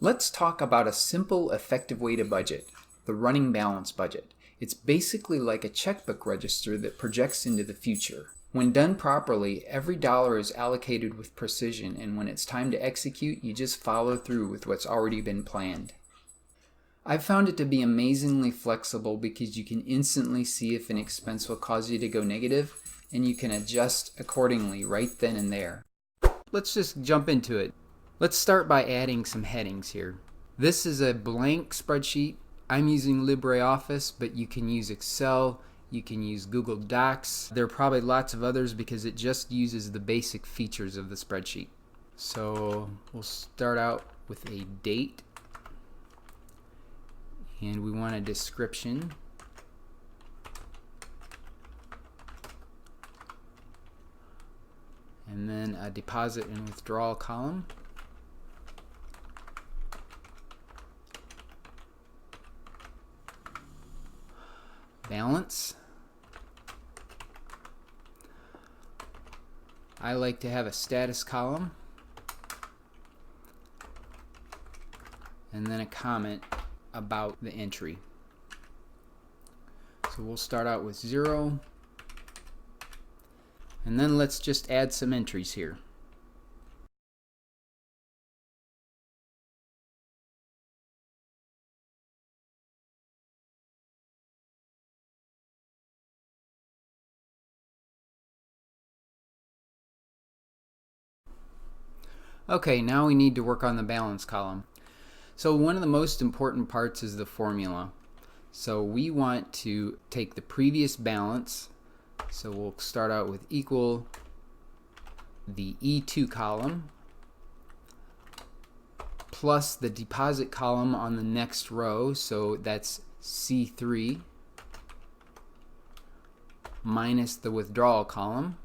Let's talk about a simple, effective way to budget, the running balance budget. It's basically like a checkbook register that projects into the future. When done properly, every dollar is allocated with precision, and when it's time to execute, you just follow through with what's already been planned. I've found it to be amazingly flexible because you can instantly see if an expense will cause you to go negative, and you can adjust accordingly right then and there. Let's just jump into it. Let's start by adding some headings here. This is a blank spreadsheet. I'm using LibreOffice, but you can use Excel, you can use Google Docs. There are probably lots of others because it just uses the basic features of the spreadsheet. So we'll start out with a date, and we want a description. And then a deposit and withdrawal column. Balance. I like to have a status column and then a comment about the entry. So we'll start out with 0, and then let's just add some entries here. Okay, now we need to work on the balance column. So one of the most important parts is the formula. So we want to take the previous balance, so we'll start out with equal the E2 column plus the deposit column on the next row, so that's C3, minus the withdrawal column.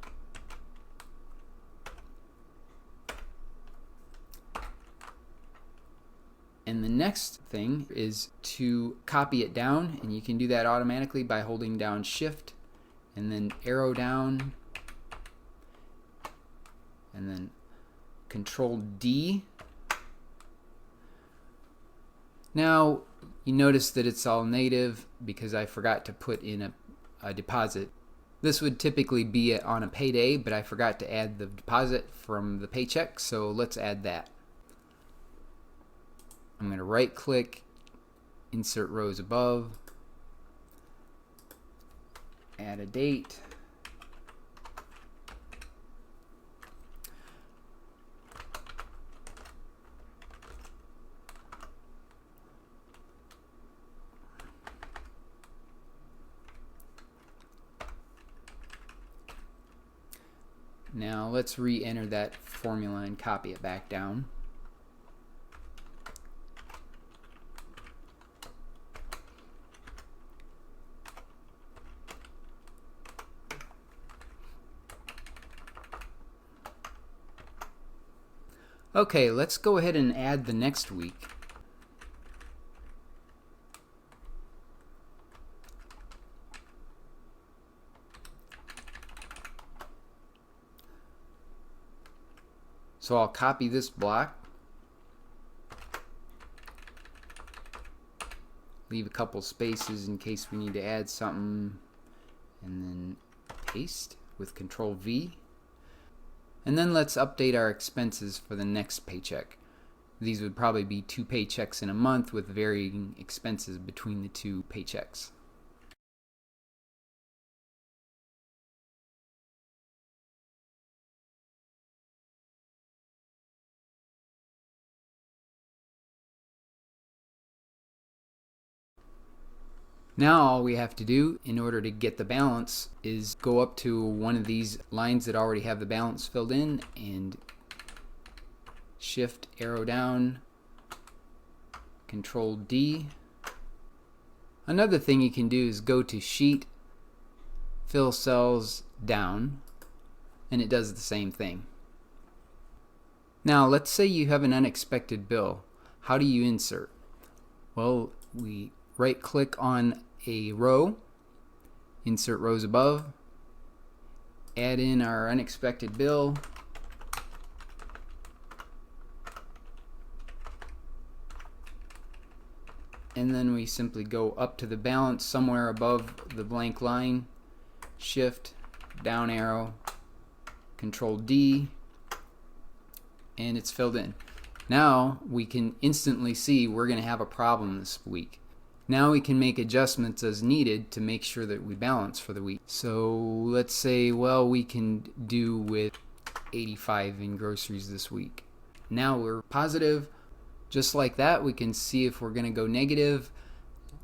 And the next thing is to copy it down, and you can do that automatically by holding down Shift and then arrow down and then Control D. Now you notice that it's all native because I forgot to put in a deposit. This would typically be on a payday, but I forgot to add the deposit from the paycheck, so let's add that. I'm going to right click, insert rows above, add a date, now let's re-enter that formula and copy it back down. Okay, let's go ahead and add the next week. So I'll copy this block, leave a couple spaces in case we need to add something, and then paste with Control V. And then let's update our expenses for the next paycheck. These would probably be 2 paychecks in a month with varying expenses between the 2 paychecks. Now all we have to do in order to get the balance is go up to one of these lines that already have the balance filled in and Shift arrow down, Control D. Another thing you can do is go to Sheet, Fill Cells Down, and it does the same thing. Now let's say you have an unexpected bill. How do you insert? Well, we right click on a row, insert rows above, add in our unexpected bill, and then we simply go up to the balance somewhere above the blank line, shift, down arrow, control D, and it's filled in. Now we can instantly see we're going to have a problem this week. Now we can make adjustments as needed to make sure that we balance for the week. So let's say, well, we can do with 85 in groceries this week. Now we're positive. Just like that, we can see if we're going to go negative,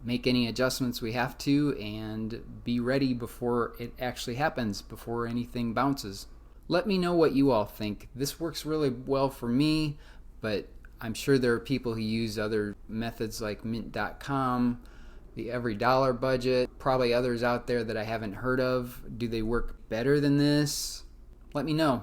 make any adjustments we have to, and be ready before it actually happens, before anything bounces. Let me know what you all think. This works really well for me, but I'm sure there are people who use other methods like mint.com, the every dollar budget, probably others out there that I haven't heard of. Do they work better than this? Let me know.